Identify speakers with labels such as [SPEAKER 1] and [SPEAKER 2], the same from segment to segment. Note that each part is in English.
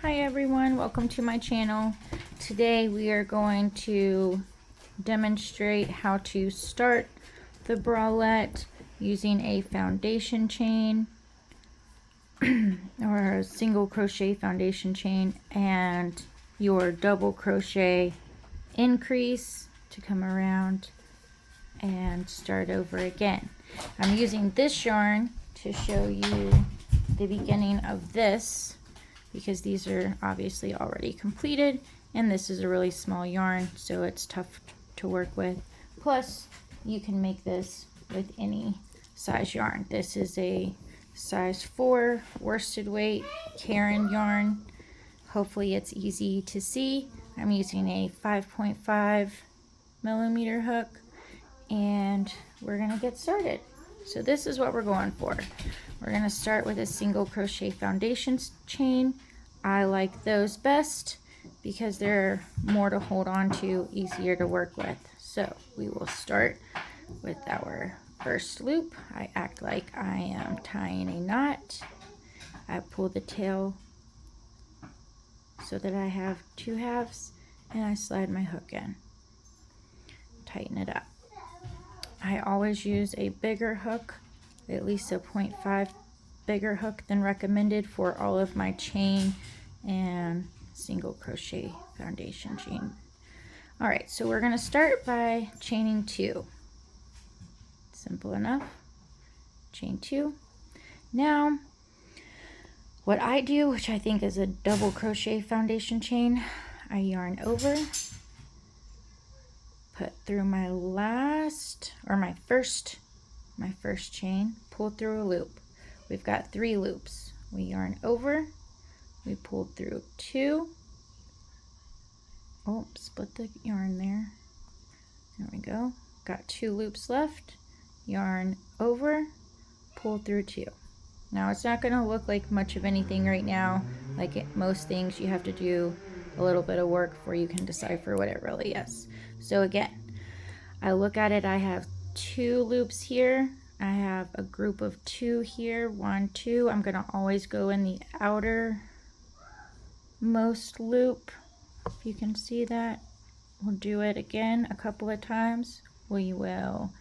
[SPEAKER 1] Hi everyone, welcome to my channel. Today we are going to demonstrate how to start the bralette using a foundation chain or a single crochet foundation chain and your double crochet increase to come around and start over again. I'm using this yarn to show you the beginning of this because these are obviously already completed and this is a really small yarn, so it's tough to work with. Plus you can make this with any size yarn. This is a size 4 worsted weight Karen yarn. Hopefully it's easy to see. I'm using a 5.5 millimeter hook and we're gonna get started. So this is what we're going for. We're gonna start with a single crochet foundation chain. I like those best because they're more to hold on to, easier to work with. So we will start with our first loop. I act like I am tying a knot. I pull the tail so that I have 2 halves and I slide my hook in. Tighten it up. I always use a bigger hook, at least a 0.5 bigger hook than recommended for all of my chain and single crochet foundation chain. All right, so we're gonna start by chaining 2. Simple enough, chain 2. Now, what I do, which I think is a double crochet foundation chain, I yarn over, put through my last, or my first chain, pull through a loop. We've got 3 loops. We yarn over, we pulled through 2. Oh, split the yarn there. There we go. Got 2 loops left. Yarn over, pull through 2. Now it's not going to look like much of anything right now. Like most things, you have to do a little bit of work before you can decipher what it really is. So again, I look at it, I have 2 loops here. I have a group of 2 here, 1, 2. I'm going to always go in the outermost loop, if you can see that. We'll do it again a couple of times. We will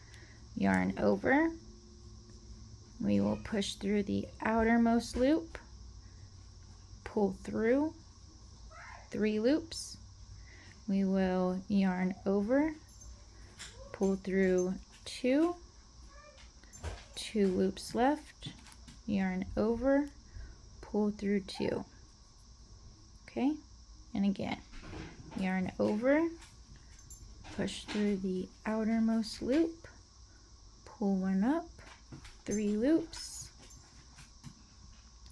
[SPEAKER 1] yarn over. We will push through the outermost loop, pull through 3 loops. We will yarn over, pull through 2 loops left, yarn over, pull through 2. Okay, and again, yarn over, push through the outermost loop, pull 1 up, 3 loops.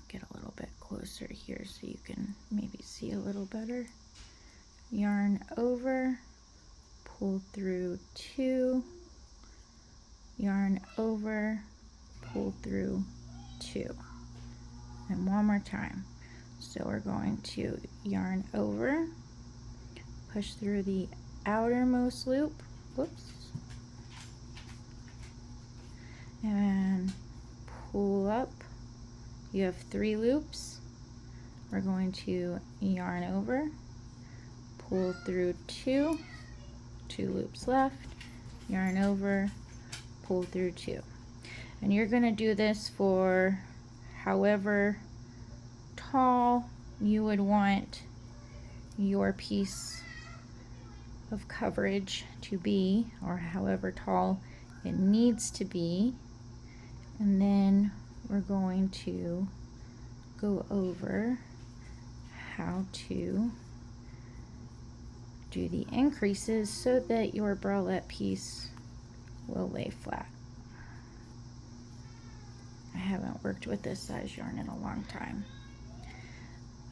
[SPEAKER 1] Get a little bit closer here so you can maybe see a little better. Yarn over, pull through 2, yarn over, pull through 2, and one more time. So we're going to yarn over, push through the outermost loop, whoops, and pull up. You have 3 loops. We're going to yarn over, pull through 2 loops left, yarn over, pull through 2. And you're going to do this for however tall you would want your piece of coverage to be, or however tall it needs to be. And then we're going to go over how to do the increases so that your bralette piece will lay flat. I haven't worked with this size yarn in a long time.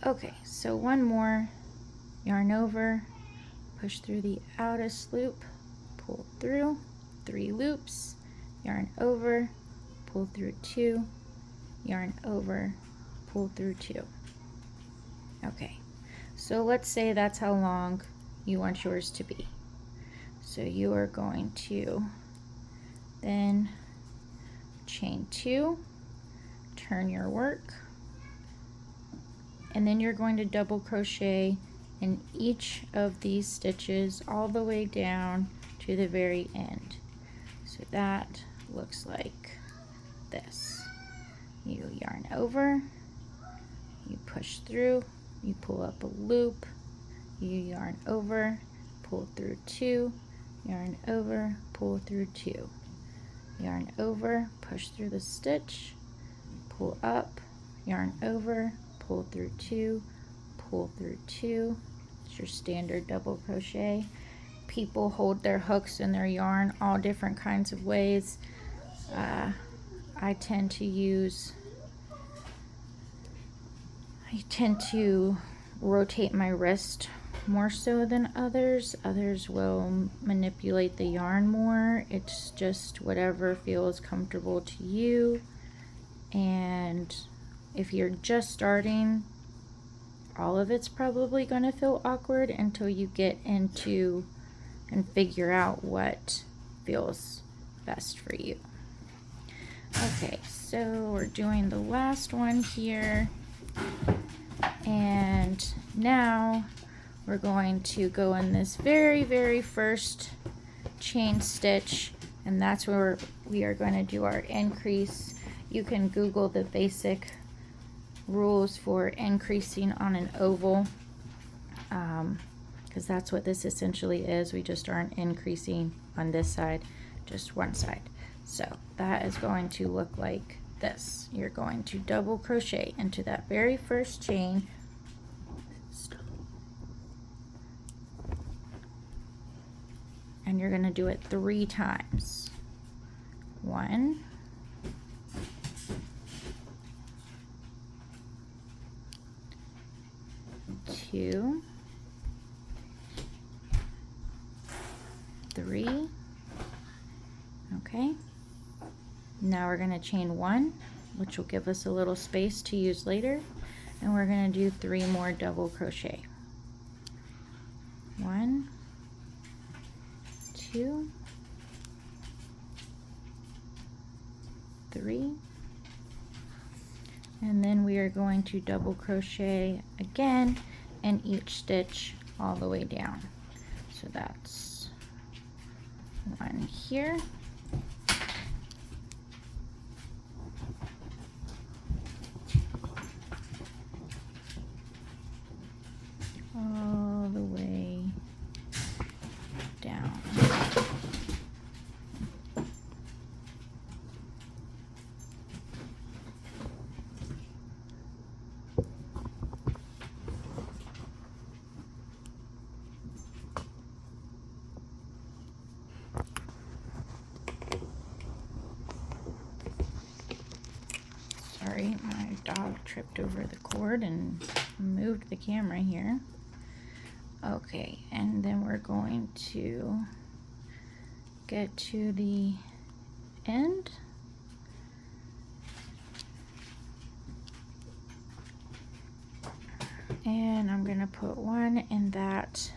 [SPEAKER 1] Okay, so one more, yarn over, push through the outermost loop, pull through 3 loops, yarn over, pull through 2, yarn over, pull through 2. Okay, so let's say that's how long you want yours to be. So you are going to then chain 2, turn your work, and then you're going to double crochet in each of these stitches all the way down to the very end. So that looks like this. You yarn over, you push through, you pull up a loop, you yarn over, pull through 2, yarn over, pull through 2, yarn over, push through the stitch, pull up, yarn over, pull through 2, pull through 2. It's your standard double crochet. People hold their hooks and their yarn all different kinds of ways. I tend to rotate my wrist more so than others. Others will manipulate the yarn more. It's just whatever feels comfortable to you. And if you're just starting, all of it's probably going to feel awkward until you get into and figure out what feels best for you. Okay, so we're doing the last one here, and now we're going to go in this very first chain stitch, and that's where we are going to do our increase. You can Google the basic rules for increasing on an oval, because that's what this essentially is. We just aren't increasing on this side, just one side. So that is going to look like this. You're going to double crochet into that very first chain, and you're going to do it 3 times. 1, 2, 3. Okay, now we're going to chain 1, which will give us a little space to use later, and we're going to do 3 more double crochet. 1, 2, 3, and then we are going to double crochet again in each stitch all the way down. So that's 1 here, all the way down. Sorry, my dog tripped over the cord and moved the camera here. Okay, and then we're going to get to the end. And I'm going to put 1 in that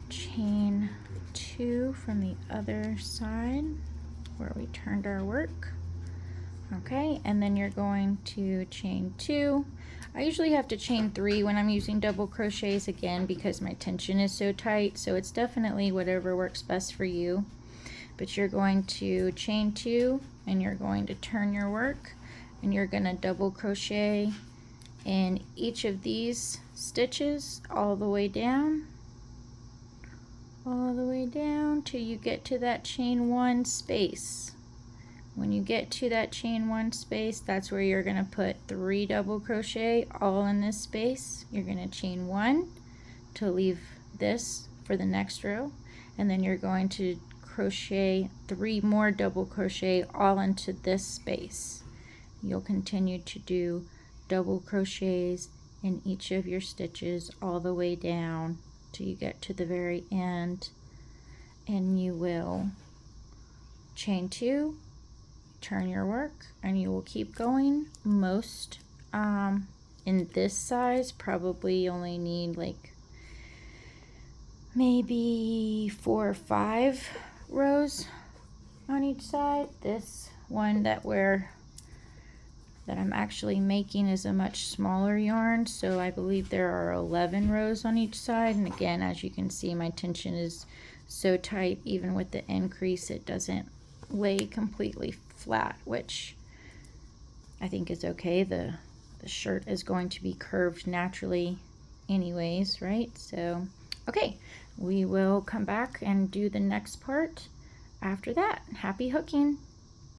[SPEAKER 1] chain 2 from the other side where we turned our work. Okay, and then you're going to chain 2. I usually have to chain 3 when I'm using double crochets, again, because my tension is so tight, so it's definitely whatever works best for you. But you're going to chain 2, and you're going to turn your work, and you're going to double crochet in each of these stitches all the way down till you get to that chain 1 space. When you get to that chain 1 space, that's where you're going to put 3 double crochet all in this space. You're going to chain 1 to leave this for the next row, and then you're going to crochet 3 more double crochet all into this space. You'll continue to do double crochets in each of your stitches all the way down till you get to the very end, and you will chain 2, turn your work, and you will keep going. Most in this size probably only need like maybe 4 or 5 rows on each side. This one that we're that I'm actually making is a much smaller yarn, so I believe there are 11 rows on each side. And again, as you can see, my tension is so tight, even with the increase, it doesn't lay completely flat, which I think is okay. The shirt is going to be curved naturally anyways, right? So, okay, we will come back and do the next part after that. Happy hooking!